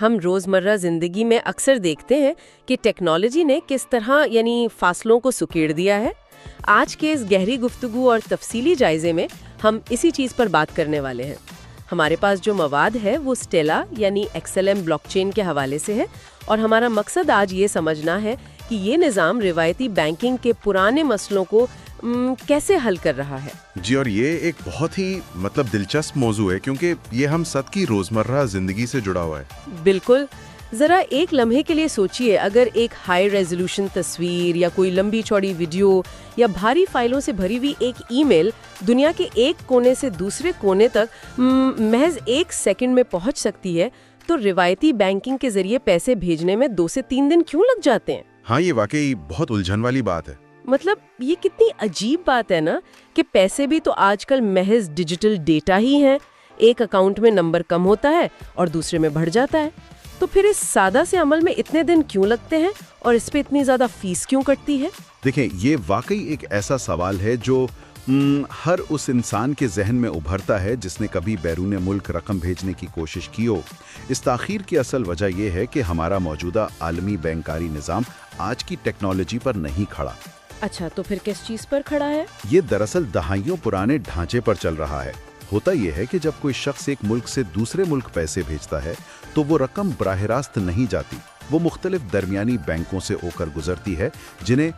ہم روزمرہ زندگی میں اکثر دیکھتے ہیں کہ ٹیکنالوجی نے کس طرح فاصلوں کو سکیڑ دیا ہے۔ آج کے اس گہری گفتگو اور تفصیلی جائزے میں ہم اسی چیز پر بات کرنے والے ہیں۔ ہمارے پاس جو مواد ہے وہ اسٹیلا XLM بلاک چین کے حوالے سے ہے، اور ہمارا مقصد آج یہ سمجھنا ہے کہ یہ نظام روایتی بینکنگ کے پرانے مسئلوں کو کیسے حل کر رہا ہے۔ جی، اور یہ ایک بہت ہی دلچسپ موضوع ہے کیونکہ یہ ہم سب کی روزمرہ زندگی سے جڑا ہوا ہے۔ بالکل، ذرا ایک لمحے کے لیے سوچئے، اگر ایک ہائی ریزولوشن تصویر یا کوئی لمبی چوڑی ویڈیو یا بھاری فائلوں سے بھری ہوئی ایک ای میل دنیا کے ایک کونے سے دوسرے کونے تک محض 1 سیکنڈ میں پہنچ سکتی ہے، تو روایتی بینکنگ کے ذریعے پیسے بھیجنے میں 2 سے 3 دن کیوں لگ جاتے ہیں؟ ہاں، یہ واقعی بہت الجھن والی بات ہے۔ یہ کتنی عجیب بات ہے نا، کہ پیسے بھی تو آج کل محض ڈیجیٹل ڈیٹا ہی ہیں۔ ایک اکاؤنٹ میں نمبر کم ہوتا ہے اور دوسرے میں بڑھ جاتا ہے، تو پھر اس سادہ سے عمل میں اتنے دن کیوں لگتے ہیں اور اس پہ اتنی زیادہ فیس کیوں کٹتی ہے؟ دیکھیں، یہ واقعی ایک ایسا سوال ہے جو ہر اس انسان کے ذہن میں ابھرتا ہے جس نے کبھی بیرون ملک رقم بھیجنے کی کوشش کی ہو۔ اس تاخیر کی اصل وجہ یہ ہے کہ ہمارا موجودہ عالمی بینکاری نظام آج کی ٹیکنالوجی پر نہیں کھڑا۔ اچھا، تو پھر کس چیز پر کھڑا ہے؟ یہ دراصل دہائیوں پرانے ڈھانچے پر چل رہا ہے۔ ہوتا یہ ہے کہ جب کوئی شخص ایک ملک سے دوسرے ملک پیسے بھیجتا ہے تو وہ رقم براہ راست نہیں جاتی، وہ مختلف درمیانی بینکوں سے ہو کر گزرتی ہے، جنہیں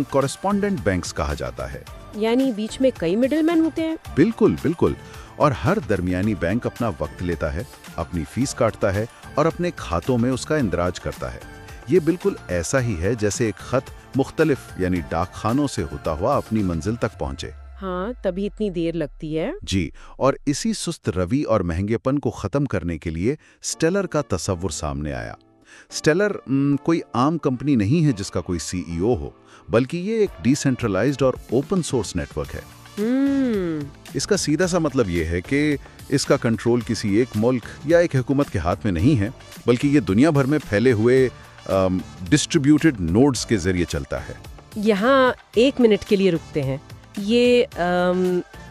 کورسپونڈنٹ بینکس کہا جاتا ہے۔ یعنی بیچ میں کئی مڈل مین ہوتے ہیں؟ بالکل، اور ہر درمیانی بینک اپنا وقت لیتا ہے، اپنی فیس کاٹتا ہے اور اپنے کھاتوں میں اس کا اندراج کرتا ہے۔ یہ بالکل ایسا ہی ہے جیسے ایک خط مختلف ڈاک خانوں سے ہوتا ہوا اپنی منزل تک پہنچے۔ ہاں، تبھی اتنی دیر لگتی ہے۔ جی، اور اسی سست روی اور مہنگے پن کو ختم کرنے کے لیے اسٹیلر کا تصور سامنے آیا۔ اسٹیلر کوئی عام کمپنی نہیں ہے جس کا کوئی CEO ہو، بلکہ یہ ایک ڈی سینٹرلائزڈ اور اوپن سورس نیٹ ورک ہے۔ اس کا سیدھا سا مطلب یہ ہے کہ اس کا کنٹرول کسی ایک ملک یا ایک حکومت کے ہاتھ میں نہیں ہے، بلکہ یہ دنیا بھر میں پھیلے ہوئے ڈسٹریبیوٹڈ نوڈز کے ذریعے چلتا ہے۔ یہاں 1 منٹ کے لیے رکتے ہیں۔ یہ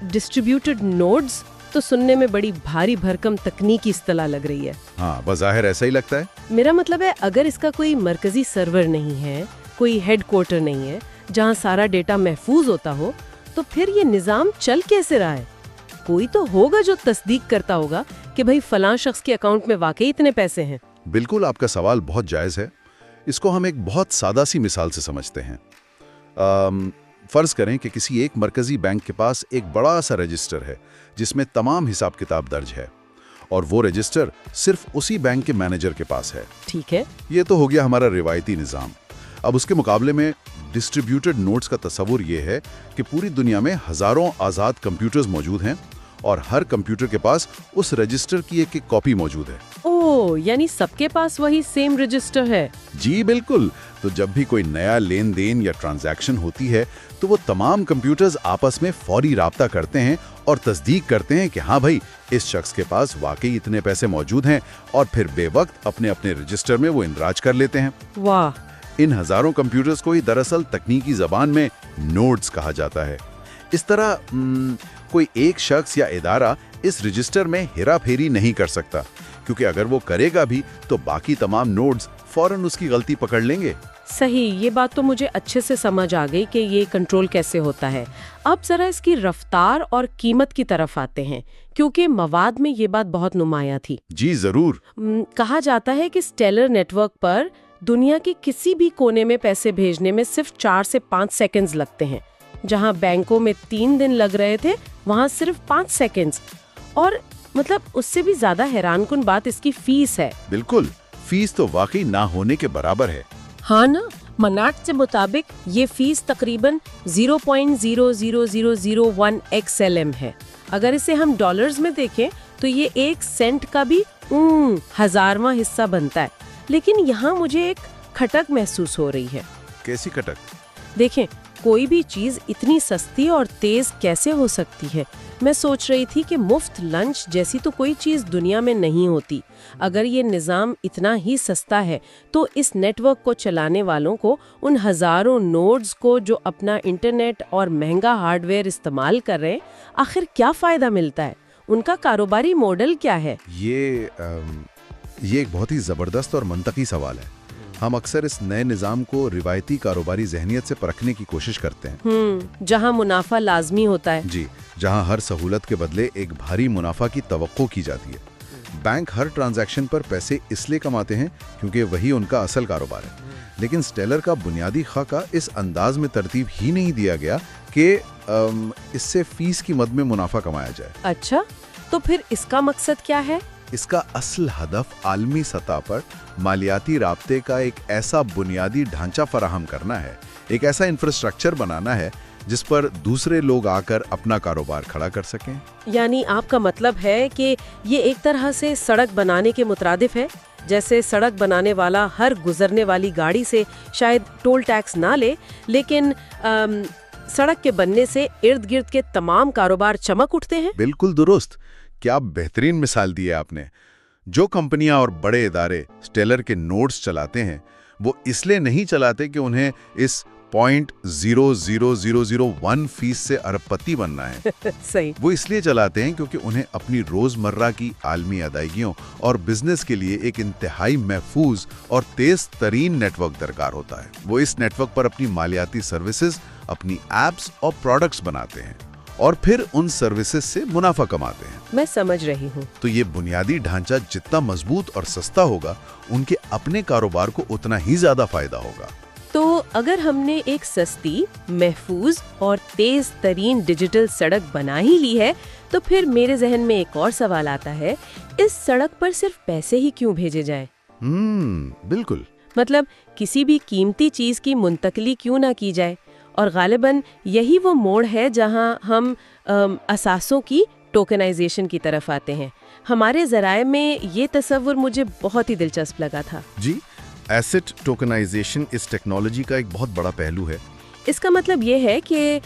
ڈسٹریبیوٹڈ نوڈز تو سننے میں بڑی بھاری بھرکم تکنیکی اصطلاح لگ رہی ہے۔ ہاں، بظاہر ایسا ہی لگتا ہے۔ میرا مطلب ہے، اگر اس کا کوئی مرکزی سرور نہیں ہے، کوئی ہیڈ کوارٹر نہیں ہے جہاں سارا ڈیٹا محفوظ ہوتا ہو، تو پھر یہ نظام چل کیسے رہا ہے؟ کوئی تو ہوگا جو تصدیق کرتا ہوگا کہ بھئی فلاں شخص کے اکاؤنٹ میں واقعی اتنے پیسے ہیں۔ بالکل، آپ کا سوال بہت جائز ہے۔ اس کو ہم ایک بہت سادہ سی مثال سے سمجھتے ہیں۔ فرض کریں کہ کسی ایک مرکزی بینک کے پاس ایک بڑا سا رجسٹر ہے جس میں تمام حساب کتاب درج ہے، اور وہ رجسٹر صرف اسی بینک کے مینیجر کے پاس ہے۔ ٹھیک ہے، یہ تو ہو گیا ہمارا روایتی نظام۔ اب اس کے مقابلے میں ڈسٹریبیوٹڈ نوڈز کا تصور یہ ہے کہ پوری دنیا میں ہزاروں آزاد کمپیوٹرز موجود ہیں، اور ہر کمپیوٹر کے پاس اس رجسٹر کی ایک کاپی موجود ہے۔ یعنی سب کے پاس وہی سیم رجسٹر ہے؟ جی بالکل۔ تو جب بھی کوئی نیا لین دین یا ٹرانزیکشن ہوتی ہے تو وہ تمام کمپیوٹرز آپس میں فوری رابطہ کرتے ہیں اور تصدیق کرتے ہیں کہ ہاں بھائی، اس شخص کے پاس واقعی اتنے پیسے موجود ہیں، اور پھر بے وقت اپنے رجسٹر میں وہ اندراج کر لیتے ہیں۔ واہ! ان ہزاروں کمپیوٹرز کو ہی دراصل تکنیکی زبان میں نوڈز کہا جاتا ہے۔ اس طرح کوئی ایک شخص یا ادارہ اس رجسٹر میں ہیرا پھیری نہیں کر سکتا، کیونکہ اگر وہ کرے گا بھی تو باقی تمام نوڈز فوراً اس کی غلطی پکڑ لیں گے۔ صحیح، یہ بات تو مجھے اچھے سے سمجھ آ گئی کہ یہ کنٹرول کیسے ہوتا ہے۔ اب ذرا اس کی رفتار اور قیمت کی طرف آتے ہیں، کیونکہ مواد میں یہ بات بہت نمایاں تھی۔ جی ضرور۔ کہا جاتا ہے کہ اسٹیلر نیٹ ورک پر دنیا کے کسی بھی کونے میں پیسے بھیجنے میں صرف 4 سے 5 سیکنڈز لگتے ہیں، جہاں بینکوں میں 3 دن لگ رہے تھے، وہاں صرف 5 سیکنڈز۔ اور اس سے بھی زیادہ حیران کن بات اس کی فیس ہے۔ بالکل، فیس تو واقعی نہ ہونے کے برابر ہے۔ ہاں نا، مناٹ کے مطابق یہ فیس تقریباً 0.00001 XLM ہے۔ اگر اسے ہم ڈالرز میں دیکھیں تو یہ 1 سینٹ کا بھی 1000واں حصہ بنتا ہے۔ لیکن یہاں مجھے ایک کھٹک محسوس ہو رہی ہے۔ کیسی کھٹک؟ دیکھیں، کوئی بھی چیز اتنی سستی اور تیز کیسے ہو سکتی ہے؟ میں سوچ رہی تھی کہ مفت لنچ جیسی تو کوئی چیز دنیا میں نہیں ہوتی۔ اگر یہ نظام اتنا ہی سستا ہے تو اس نیٹ ورک کو چلانے والوں کو، ان ہزاروں نوڈز کو جو اپنا انٹرنیٹ اور مہنگا ہارڈ ویئر استعمال کر رہے ہیں، آخر کیا فائدہ ملتا ہے؟ ان کا کاروباری ماڈل کیا ہے؟ ये एक बहुत ही ज़बरदस्त और मंतकी सवाल है। हम अक्सर इस नए निज़ाम को रिवायती कारोबारी ज़हनियत से परखने की कोशिश करते हैं। जहां मुनाफा लाजमी होता है। जी, जहां हर सहूलत के बदले एक भारी मुनाफा की तवक्को की जाती है। बैंक हर ट्रांजैक्शन पर पैसे इसलिए कमाते हैं क्योंकि वही उनका असल कारोबार है। लेकिन स्टेलर का बुनियादी खाका इस अंदाज में तरतीब ही नहीं दिया गया कि इससे फीस की मद में मुनाफा कमाया जाए। अच्छा, तो फिर इसका मकसद क्या है? इसका असल हदफ आलमी सतह पर मालियाती राब्ते का एक ऐसा बुनियादी ढांचा फराहम करना है, एक ऐसा इंफ्रास्ट्रक्चर बनाना है जिस पर दूसरे लोग आकर अपना कारोबार खड़ा कर सकें। यानी आपका मतलब है कि ये एक तरह से सड़क बनाने के मुतरादिफ है। जैसे सड़क बनाने वाला हर गुजरने वाली गाड़ी से शायद टोल टैक्स ना ले, लेकिन सड़क के बनने से इर्द गिर्द के तमाम कारोबार चमक उठते हैं। बिल्कुल दुरुस्त। क्या बेहतरीन मिसाल दी है आपने। जो कंपनियां और बड़े इदारे स्टेलर के नोट्स चलाते हैं, वो इसलिए नहीं चलाते कि उन्हें इस 0.00001 फीस से अरबपति बनना है। सही। वो इसलिए चलाते हैं क्योंकि उन्हें अपनी रोजमर्रा की आलमी अदायगियों और बिजनेस के लिए एक इंतहाई महफूज और तेज तरीन नेटवर्क दरकार होता है। वो इस नेटवर्क पर अपनी मालियाती सर्विसेज, अपनी एप्स और प्रोडक्ट्स बनाते हैं और फिर उन सर्विसेज से मुनाफा कमाते हैं। मैं समझ रही हूँ। तो ये बुनियादी ढांचा जितना मजबूत और सस्ता होगा, उनके अपने कारोबार को उतना ही ज्यादा फायदा होगा। तो अगर हमने एक सस्ती, महफूज और तेज तरीन डिजिटल सड़क बना ही ली है, तो फिर मेरे जहन में एक और सवाल आता है, इस सड़क पर सिर्फ पैसे ही क्यों भेजे जाएं? बिल्कुल। मतलब किसी भी कीमती चीज की मुंतकली क्यों ना की जाए? और गालिबन यही वो मोड़ है जहां हम असासों की टोकनाइजेशन की तरफ आते हैं। हमारे ज़राए में ये तस्वुर मुझे बहुत ही दिलचस्प लगा था। जी, एसेट टोकनाइजेशन इस टेक्नोलॉजी का एक बहुत बड़ा पहलू है। इसका मतलब ये है कि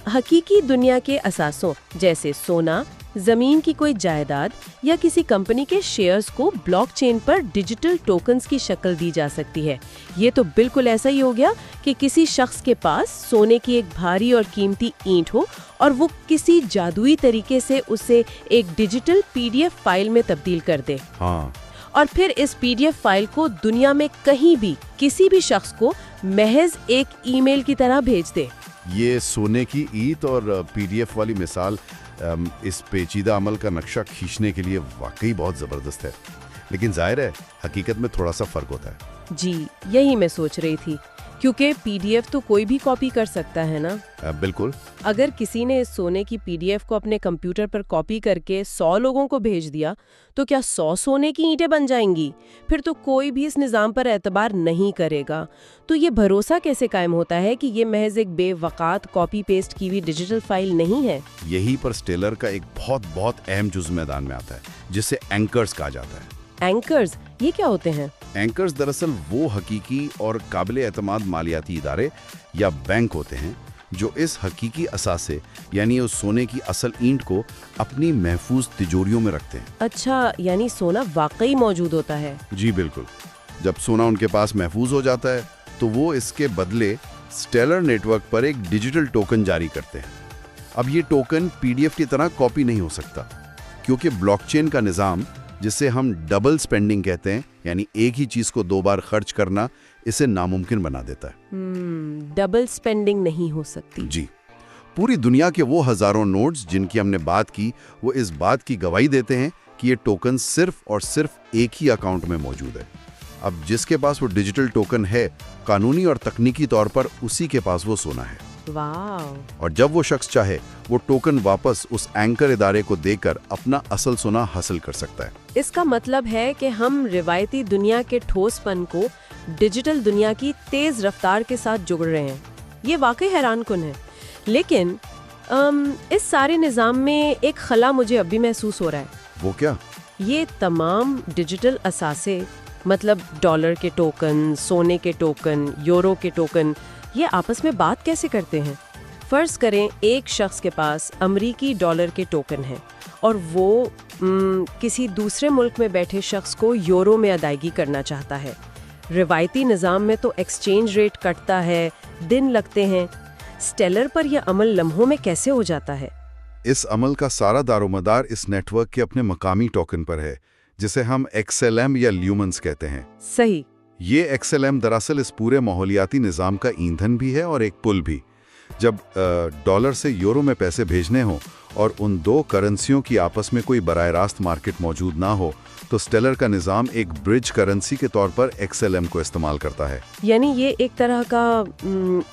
हकीकी दुनिया के असासों जैसे सोना, जमीन की कोई जायदाद या किसी कंपनी के शेयर्स को ब्लॉकचेन पर डिजिटल टोकन्स की शक्ल दी जा सकती है। ये तो बिल्कुल ऐसा ही हो गया कि किसी शख्स के पास सोने की एक भारी और कीमती ईंट हो और वो किसी जादुई तरीके से उसे एक डिजिटल PDF फाइल में तब्दील कर दे। हाँ। और फिर इस PDF फाइल को दुनिया में कहीं भी किसी भी शख्स को महज एक ईमेल की तरह भेज दे। ये सोने की ईंट और PDF वाली मिसाल इस पेचीदा अमल का नक्शा खींचने के लिए वाकई बहुत ज़बरदस्त है। लेकिन जाहिर है हकीकत में थोड़ा सा फ़र्क होता है। जी, यही मैं सोच रही थी, क्योंकि PDF तो कोई भी कॉपी कर सकता है ना। बिल्कुल। अगर किसी ने इस सोने की PDF को अपने कंप्यूटर पर कॉपी करके 100 लोगों को भेज दिया, तो क्या 100 सोने की ईंटें बन जाएंगी? फिर तो कोई भी इस निज़ाम पर एतबार नहीं करेगा। तो ये भरोसा कैसे कायम होता है कि ये महज एक बेवकात कॉपी पेस्ट की हुई डिजिटल फाइल नहीं है? यही पर स्टेलर का एक बहुत अहम जुज़ मैदान में आता है, जिसे एंकर्स कहा जाता है। एंकर्स, ये क्या होते हैं? एंकर्स दरअसल वो हकीकी और काबिल एतमाद मालियाती इदारे या बैंक होते हैं जो इस हकीकी असासे यानी उस सोने की असल ईंट को अपनी महफूज तिजोरियों में रखते हैं। अच्छा, यानी सोना वाकई मौजूद होता है? जी बिल्कुल। जब सोना उनके पास महफूज हो जाता है तो वो इसके बदले स्टेलर नेटवर्क पर एक डिजिटल टोकन जारी करते हैं। अब ये टोकन PDF की तरह कॉपी नहीं हो सकता, क्योंकि ब्लॉकचेन का निज़ाम, जिसे हम डबल स्पेंडिंग कहते हैं, यानी एक ही चीज को 2 बार खर्च करना, इसे नामुमकिन बना देता है। डबल स्पेंडिंग नहीं हो सकती। जी। पूरी दुनिया के वो हजारों नोट्स जिनकी हमने बात की, वो इस बात की गवाही देते हैं कि ये टोकन सिर्फ और सिर्फ एक ही अकाउंट में मौजूद है। अब जिसके पास वो डिजिटल टोकन है, कानूनी और तकनीकी तौर पर उसी के पास वो सोना है। वाह। और जब वो शख्स चाहे, वो टोकन वापस उस एंकर इदारे को देकर अपना असल सोना हासिल कर सकता है। इसका मतलब है कि हम रिवायती दुनिया के ठोसपन को डिजिटल दुनिया की तेज रफ्तार के साथ जुड़ रहे हैं। ये वाकई हैरानकुन है। लेकिन इस सारे निज़ाम में एक खला मुझे अब भी महसूस हो रहा है। वो क्या? ये तमाम डिजिटल असासे, मतलब डॉलर के टोकन, सोने के टोकन, यूरो के टोकन, ये आपस में बात कैसे करते हैं? फर्ज करें एक शख्स के पास अमरीकी डॉलर के टोकन है और वो किसी दूसरे मुल्क में बैठे शख्स को यूरो में अदायगी करना चाहता है। रिवायती निज़ाम में तो एक्सचेंज रेट कटता है, दिन लगते हैं। स्टेलर पर यह अमल लम्हों में कैसे हो जाता है? इस अमल का सारा दारोमदार इस नेटवर्क के अपने मकामी टोकन पर है, जिसे हम XLM या ल्यूमेंस कहते हैं। सही। ये XLM दरअसल इस पूरे माहौलियाती निज़ाम का ईंधन भी है और एक पुल भी। जब डॉलर से यूरो में पैसे भेजने हों और उन दो करेंसियों की आपस में कोई बराह रास्त मार्केट मौजूद ना हो, तो स्टेलर का निज़ाम एक ब्रिज करेंसी के तौर पर XLM को इस्तेमाल करता है। यानी ये एक तरह का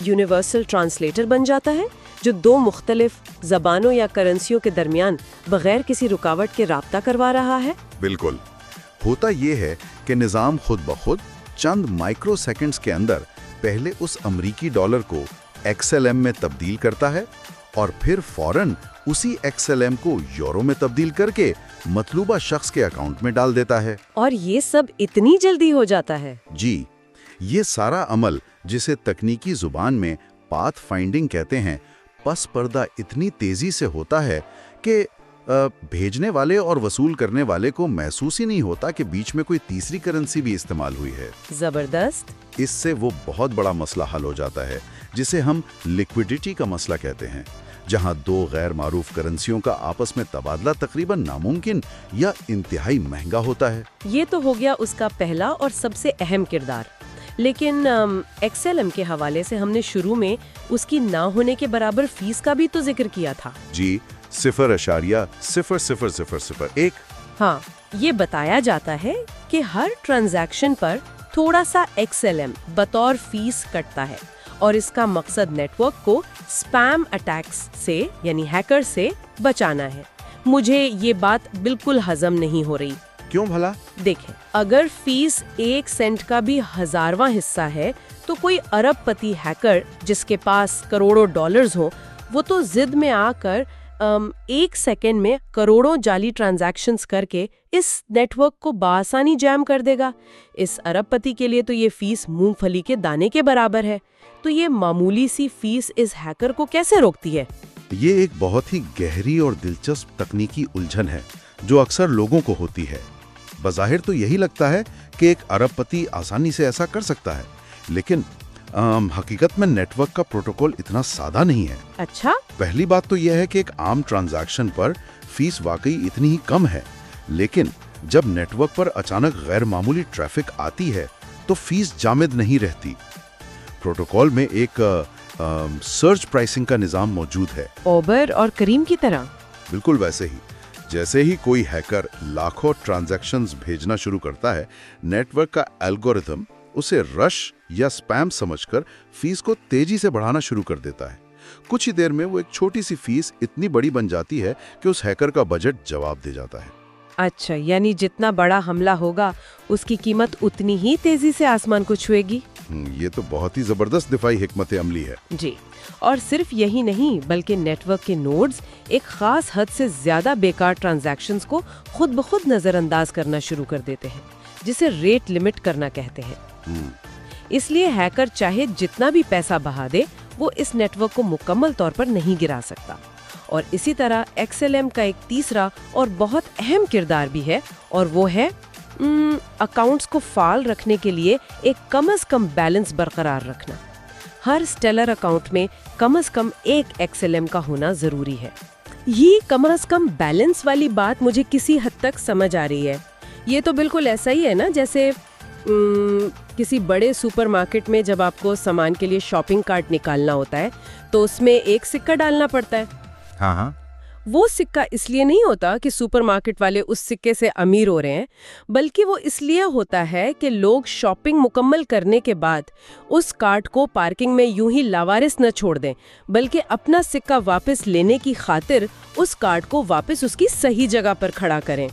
यूनिवर्सल ट्रांसलेटर बन जाता है जो दो मुख्तलिफ ज़बानों या करेंसियों के दरमियान बगैर किसी रुकावट के राब्ता करवा रहा है। बिल्कुल। होता ये है कि निज़ाम खुद ब खुद चंद माइक्रो सेकेंड्स के अंदर पहले उस अमरीकी डॉलर को XLM में तब्दील करता है और फिर फौरन उसी XLM को यूरो में तब्दील करके मतलूबा शख्स के अकाउंट में डाल देता है। और ये सब इतनी जल्दी हो जाता है? जी, ये सारा अमल, जिसे तकनीकी जुबान में पाथ फाइंडिंग कहते हैं, पस पर्दा इतनी तेजी से होता है कि भेजने वाले और वसूल करने वाले को महसूस ही नहीं होता कि बीच में कोई तीसरी करेंसी भी इस्तेमाल हुई है। जबरदस्त। इससे वो बहुत बड़ा मसला हल हो जाता है जिसे हम लिक्विडिटी का मसला कहते हैं, जहां दो गैर मारूफ करेंसियों का आपस में तबादला तकरीबन नामुमकिन या इंतहाई महंगा होता है। ये तो हो गया उसका पहला और सबसे अहम किरदार। लेकिन XLM के हवाले से हमने शुरू में उसकी ना होने के बराबर फीस का भी तो जिक्र किया था। जी, 0.000001। हाँ, ये बताया जाता है कि हर ट्रांजैक्शन पर थोड़ा सा XLM बतौर फीस कटता है और इसका मकसद नेटवर्क को स्पैम अटैक्स से यानी हैकर से बचाना है। मुझे ये बात बिल्कुल हजम नहीं हो रही। क्यों भला? देखें, अगर फीस 1 सेंट का भी 1000वां हिस्सा है तो कोई अरबपति हैकर जिसके पास करोड़ों डॉलर्स हो, वो तो जिद में आकर 1 सेकेंड में करोड़ों जाली ट्रांजैक्शंस करके इस नेटवर्क को बआसानी जैम कर देगा। इस अरबपति के लिए तो ये फीस मूंगफली के दाने के बराबर है। तो ये मामूली सी फीस इस हैकर को कैसे रोकती है? ये एक बहुत ही गहरी और दिलचस्प तकनीकी उलझन है जो अक्सर लोगों को होती है। बज़ाहिर तो यही लगता है कि एक अरबपति आसानी से ऐसा कर सकता है, लेकिन हकीकत में नेटवर्क का प्रोटोकॉल इतना सादा नहीं है। अच्छा? पहली बात तो यह है कि एक आम ट्रांजैक्शन पर फीस वाकई इतनी ही कम है, लेकिन जब नेटवर्क पर अचानक गैर मामूली ट्रैफिक आती है तो फीस जामिद नहीं रहती। प्रोटोकॉल में एक सर्च प्राइसिंग का निज़ाम मौजूद है, ओबर और करीम की तरह। बिल्कुल वैसे ही। जैसे ही कोई हैकर लाखों ट्रांजैक्शंस भेजना शुरू करता है, नेटवर्क का एल्गोरिथम उसे रश या स्पैम समझकर फीस को तेजी से बढ़ाना शुरू कर देता है। कुछ ही देर में वो एक छोटी सी फीस इतनी बड़ी बन जाती है कि उस हैकर का बजट जवाब दे जाता है। अच्छा, यानी जितना बड़ा हमला होगा उसकी कीमत उतनी ही तेजी से आसमान को छुएगी। ये तो बहुत ही जबरदस्त दिफाई हिकमत अमली है। जी, और सिर्फ यही नहीं बल्कि नेटवर्क के नोड्स एक खास हद से ज्यादा बेकार ट्रांजैक्शंस को खुद ब खुद नजरअंदाज करना शुरू कर देते हैं, जिसे रेट लिमिट करना कहते हैं। इसलिए हैकर चाहे जितना भी पैसा बहा दे, वो इस नेटवर्क को मुकम्मल तौर पर नहीं गिरा सकता। और इसी तरह XLM का एक तीसरा और बहुत अहम किरदार भी है, और वो है अकाउंट्स को फाल रखने के लिए एक कम से कम बैलेंस बरकरार रखना। हर स्टेलर अकाउंट में कम से कम एक XLM का होना जरूरी है। ये कम से कम बैलेंस वाली बात मुझे किसी हद तक समझ आ रही है। ये तो बिल्कुल ऐसा ही है ना जैसे किसी बड़े सुपरमार्केट में जब आपको सामान के लिए शॉपिंग कार्ट निकालना होता है तो उसमें एक सिक्का डालना पड़ता है। हाँ। वो सिक्का इसलिए नहीं होता कि सुपरमार्केट वाले उस सिक्के से अमीर हो रहे हैं, बल्कि वो इसलिए होता है कि लोग शॉपिंग मुकम्मल करने के बाद उस कार्ट को पार्किंग में यूं ही लावारिस न छोड़ दें, बल्कि अपना सिक्का वापस लेने की खातिर उस कार्ट को वापस उसकी सही जगह पर खड़ा करें।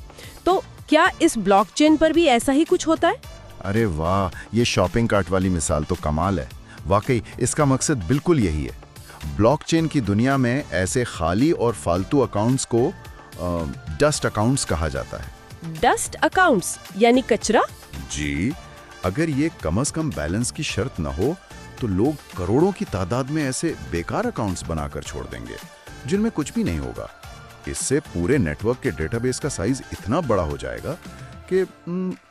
तो क्या इस ब्लॉकचेन पर भी ऐसा ही कुछ होता है? अरे वाह, ये शॉपिंग कार्ट वाली मिसाल तो कमाल है। वाकई इसका मकसद बिल्कुल यही है। ब्लॉकचेन की दुनिया में ऐसे खाली और फालतू अकाउंट्स को डस्ट अकाउंट्स कहा जाता है। डस्ट अकाउंट्स यानी कचरा? जी, अगर ये कम से कम बैलेंस की शर्त न हो तो लोग करोड़ों की तादाद में ऐसे बेकार अकाउंट्स बनाकर छोड़ देंगे जिनमें कुछ भी नहीं होगा। इससे पूरे नेटवर्क के डेटाबेस का साइज इतना बड़ा हो जाएगा कि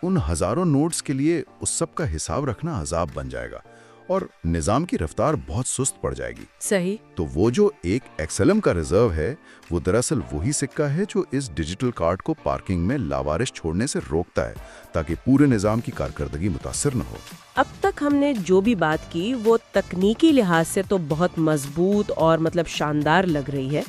उन हजारों नोड्स के लिए उस सब का हिसाब रखना अजाब बन जाएगा और निज़ाम की रफ्तार बहुत सुस्त पड़ जाएगी। सही। तो वो जो एक XLM का रिजर्व है वो दरअसल वही सिक्का है जो इस डिजिटल कार्ड को पार्किंग में लावारिस छोड़ने से रोकता है, ताकि पूरे निज़ाम की कारकर्दगी मुतासिर न हो। अब तक हमने जो भी बात की वो तकनीकी लिहाज से तो बहुत मजबूत और मतलब शानदार लग रही है,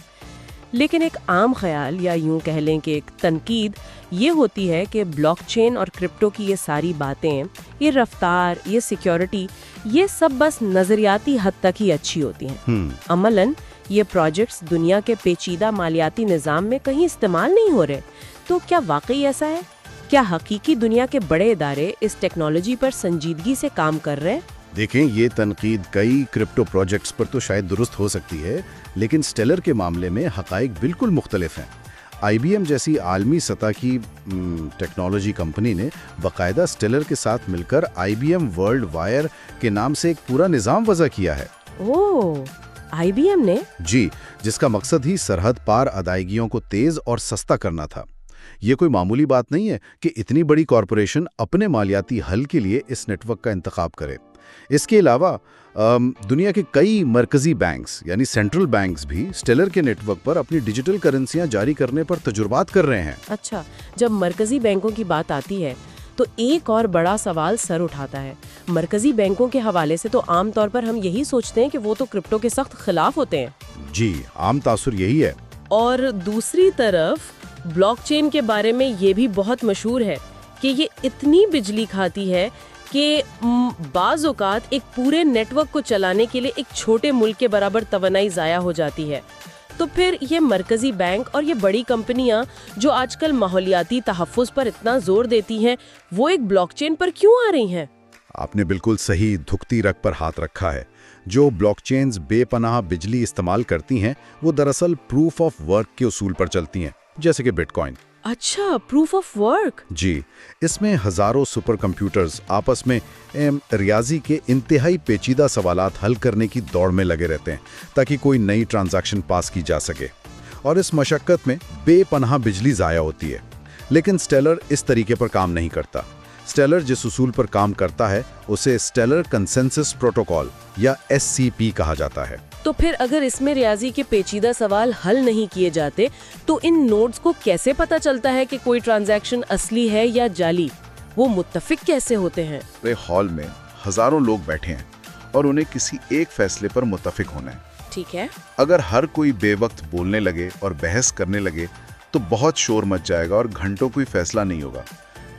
लेकिन एक आम ख्याल या यूं कह लें कि एक तनकीद ये होती है कि ब्लॉकचेन और क्रिप्टो की ये सारी बातें, ये रफ्तार, ये सिक्योरिटी, ये सब बस नजरियाती हद तक ही अच्छी होती हैं। अमलन ये प्रोजेक्ट्स दुनिया के पेचीदा मालियाती निज़ाम में कहीं इस्तेमाल नहीं हो रहे। तो क्या वाकई ऐसा है? क्या हकीकी दुनिया के बड़े इदारे इस टेक्नोलॉजी पर संजीदगी से काम कर रहे हैं? देखें, ये तनकीद कई क्रिप्टो प्रोजेक्ट्स पर तो शायद दुरुस्त हो सकती है, लेकिन स्टेलर के मामले में हकाइक बिल्कुल मुख्तलिफ हैं। IBM जैसी आलमी सतह की टेक्नोलॉजी कंपनी ने बाकायदा स्टेलर के साथ मिलकर IBM वर्ल्ड वायर के नाम से एक पूरा निज़ाम वज़ा किया है। ओह, IBM ने? जी, जिसका मकसद ही सरहद पार अदायगियों को तेज़ और सस्ता करना था। ये कोई मामूली बात नहीं है कि इतनी बड़ी कॉरपोरेशन अपने मालियाती हल के लिए इस नेटवर्क का इंतखाब करे। इसके अलावा दुनिया के कई मरकजी बैंक्स यानी सेंट्रल बैंक्स भी स्टेलर के नेटवर्क पर अपनी डिजिटल करेंसियां जारी करने पर तजुर्बात कर रहे हैं। अच्छा, जब मरकजी बैंकों की बात आती है तो एक और बड़ा सवाल सर उठाता है। मरकजी बैंकों के हवाले से तो आमतौर पर हम यही सोचते हैं कि वो तो क्रिप्टो के सख्त खिलाफ होते हैं। जी, आम तासुर यही है। और दूसरी तरफ ब्लॉकचेन के बारे में ये भी बहुत मशहूर है कि ये इतनी बिजली खाती है कि बाज़ औक़ात एक पूरे नेटवर्क को चलाने के लिए एक छोटे मुल्क के बराबर तवानाई ज़ाया हो जाती है। तो फिर ये मरकज़ी बैंक और ये बड़ी कंपनियां जो आजकल माहौलियाती तहफ़्फ़ुज़ पर इतना जोर देती हैं, वो एक ब्लॉकचेन पर क्यों आ रही हैं? आपने बिल्कुल सही धुखती रग पर हाथ रखा है। जो ब्लॉकचेन्स बेपनाह बिजली इस्तेमाल करती हैं वो दरअसल प्रूफ ऑफ वर्क के उसूल पर चलती हैं, जैसे कि बिटकॉइन। अच्छा, प्रूफ ऑफ वर्क? जी, इसमें हजारों सुपर कंप्यूटर्स आपस में रियाजी के इंतहाई पेचीदा सवालात हल करने की दौड़ में लगे रहते हैं ताकि कोई नई ट्रांजैक्शन पास की जा सके, और इस मशक्कत में बेपनाह बिजली ज़ाया होती है। लेकिन स्टेलर इस तरीके पर काम नहीं करता। स्टेलर जिस उसूल पर काम करता है उसे स्टेलर कंसेंसस प्रोटोकॉल या SCP कहा जाता है। तो फिर अगर इसमें रियाजी के पेचीदा सवाल हल नहीं किए जाते तो इन नोड्स को कैसे पता चलता है कि कोई ट्रांजैक्शन असली है या जाली? वो मुत्तफिक कैसे होते हैं? वे हॉल में हजारों लोग बैठे हैं और उन्हें किसी एक फैसले पर मुत्तफिक होना है। ठीक है। अगर हर कोई बेवक्त बोलने लगे और बहस करने लगे तो बहुत शोर मच जाएगा और घंटों कोई फैसला नहीं होगा।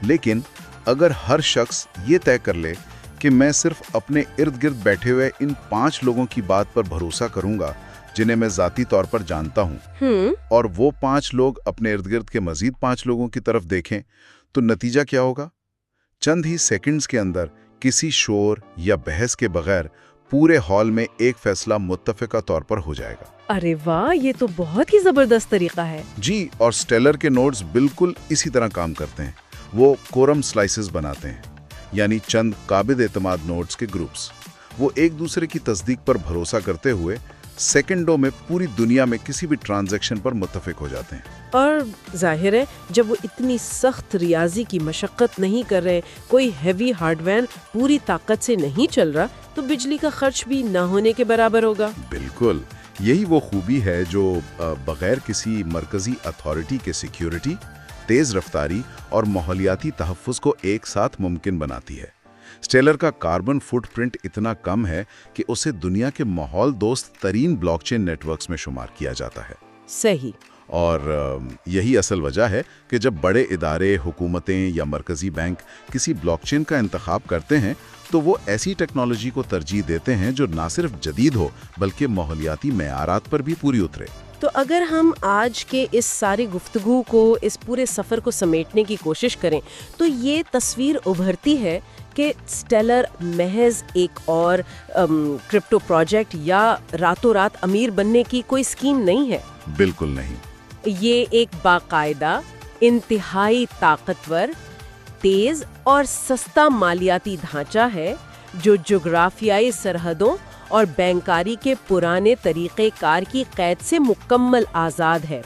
लेकिन अगर हर शख्स ये तय कर ले कि मैं सिर्फ अपने इर्द गिर्द बैठे हुए इन 5 लोगों की बात पर भरोसा करूंगा जिन्हें मैं ज़ाती तौर पर जानता हूं, और वो 5 लोग अपने इर्द गिर्द के मजीद 5 लोगों की तरफ देखें, तो नतीजा क्या होगा? चंद ही सेकंड्स के अंदर किसी शोर या बहस के बगैर पूरे हॉल में एक फैसला मुत्तफिका तौर पर हो जाएगा। अरे वाह, ये तो बहुत ही जबरदस्त तरीका है। जी, और स्टेलर के नोड्स बिल्कुल इसी तरह काम करते हैं। वो कोरम स्लाइसेस बनाते हैं, यानी चंद काबिल एतमाद नोड्स के ग्रुप्स। वो एक दूसरे की तस्दीक पर भरोसा करते हुए सेकंडों में पूरी दुनिया में किसी भी ट्रांजैक्शन पर मुत्तफिक हो जाते हैं। और जाहिर है जब वो इतनी सख्त रियाजी की मशक्कत नहीं कर रहे, कोई हैवी हार्डवेयर पूरी ताकत से नहीं चल रहा, तो बिजली का खर्च भी ना होने के बराबर होगा। बिल्कुल, यही वो खूबी है जो बगैर किसी मरकजी अथॉरिटी के सिक्योरिटी, तेज रफ्तारी और माहौलियाती तहफ़्फ़ुज़ को एक साथ मुमकिन बनाती है। स्टेलर का कार्बन फुटप्रिंट इतना कम है कि उसे दुनिया के माहौल दोस्त तरीन ब्लॉकचेन नेटवर्क्स में शुमार किया जाता है। सही। और यही असल वजह है कि जब बड़े इदारे, हुकूमतें या मरकजी बैंक किसी ब्लॉकचेन का इंतखाब करते हैं तो वो ऐसी टेक्नोलॉजी को तरजीह देते हैं जो ना सिर्फ जदीद हो बल्कि माहौलियाती मेयारात पर भी पूरी उतरे। तो अगर हम आज के इस सारी गुफ्तगू को, इस पूरे सफ़र को समेटने की कोशिश करें तो ये तस्वीर उभरती है कि स्टेलर महज एक और क्रिप्टो प्रोजेक्ट या रातों रात अमीर बनने की कोई स्कीम नहीं है। बिल्कुल नहीं। ये एक बाकायदा, इंतहाई ताकतवर, तेज और सस्ता मालियाती ढांचा है जो जुग्राफियाई सरहदों और बैंकारी के पुराने तरीक़े कार की क़ैद से मुकम्मल आज़ाद है।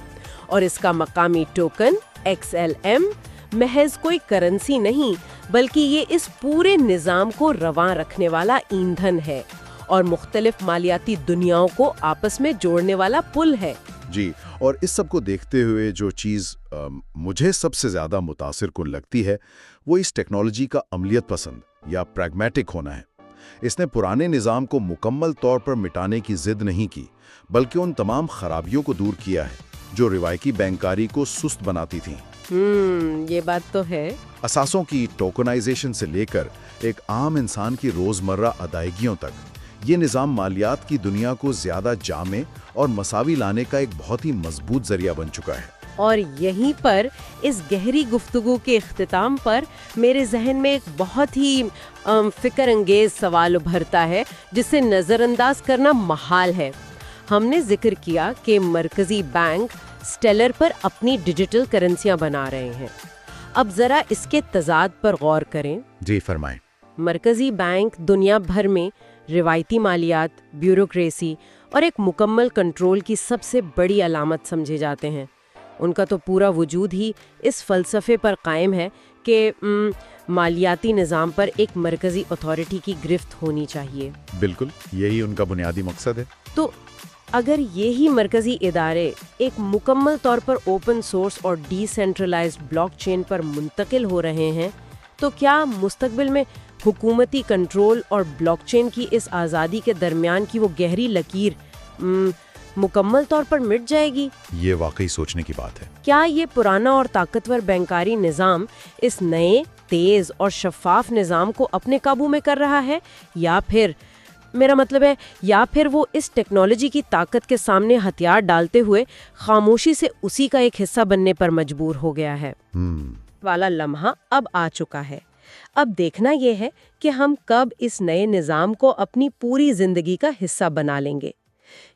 और इसका मकामी टोकन XLM महज कोई करेंसी नहीं بلکہ یہ اس پورے نظام کو رواں رکھنے والا ایندھن ہے اور مختلف مالیاتی دنیاؤں کو آپس میں جوڑنے والا پل ہے۔ جی، اور اس سب کو دیکھتے ہوئے جو چیز مجھے سب سے زیادہ متاثر کن لگتی ہے وہ اس ٹیکنالوجی کا عملیت پسند یا پریگمیٹک ہونا ہے۔ اس نے پرانے نظام کو مکمل طور پر مٹانے کی ضد نہیں کی، بلکہ ان تمام خرابیوں کو دور کیا ہے جو روایتی بینکاری کو سست بناتی تھیں۔ یہ بات تو ہے۔ اثاثوں کی ٹوکنائزیشن سے لے کر ایک عام انسان کی روزمرہ ادائیگیوں تک، یہ نظام مالیات کی دنیا کو زیادہ جامع اور مساوی لانے کا ایک بہت ہی مضبوط ذریعہ بن چکا ہے۔ اور یہیں پر اس گہری گفتگو کے اختتام پر میرے ذہن میں ایک بہت ہی فکر انگیز سوال ابھرتا ہے جسے نظر انداز کرنا محال ہے۔ ہم نے ذکر کیا کہ مرکزی بینک اسٹیلر پر اپنی ڈیجیٹل کرنسیاں بنا رہے ہیں۔ اب ذرا اس کے تضاد پر غور کریں۔ جی فرمائیں۔ مرکزی بینک دنیا بھر میں روایتی مالیات، بیوروکریسی اور ایک مکمل کنٹرول کی سب سے بڑی علامت سمجھے جاتے ہیں۔ ان کا تو پورا وجود ہی اس فلسفے پر قائم ہے کہ مالیاتی نظام پر ایک مرکزی اتھارٹی کی گرفت ہونی چاہیے۔ بالکل، یہی ان کا بنیادی مقصد ہے۔ تو اگر یہی مرکزی ادارے ایک مکمل طور پر اوپن سورس اور ڈی سینٹرلائزڈ بلاک چین پر منتقل ہو رہے ہیں تو کیا مستقبل میں حکومتی کنٹرول اور بلاک چین کی اس آزادی کے درمیان کی وہ گہری لکیر مکمل طور پر مٹ جائے گی؟ یہ واقعی سوچنے کی بات ہے۔ کیا یہ پرانا اور طاقتور بینکاری نظام اس نئے، تیز اور شفاف نظام کو اپنے قابو میں کر رہا ہے، یا پھر میرا مطلب ہے یا پھر وہ اس ٹیکنالوجی کی طاقت کے سامنے ہتھیار ڈالتے ہوئے خاموشی سے اسی کا ایک حصہ بننے پر مجبور ہو گیا ہے؟ والا لمحہ اب آ چکا ہے۔ اب دیکھنا یہ ہے کہ ہم کب اس نئے نظام کو اپنی پوری زندگی کا حصہ بنا لیں گے۔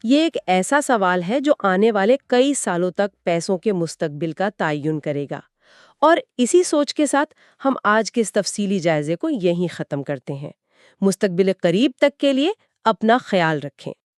یہ ایک ایسا سوال ہے جو آنے والے کئی سالوں تک پیسوں کے مستقبل کا تعین کرے گا۔ اور اسی سوچ کے ساتھ ہم آج کے اس تفصیلی جائزے کو یہیں ختم کرتے ہیں۔ مستقبل قریب تک کے لیے اپنا خیال رکھیں۔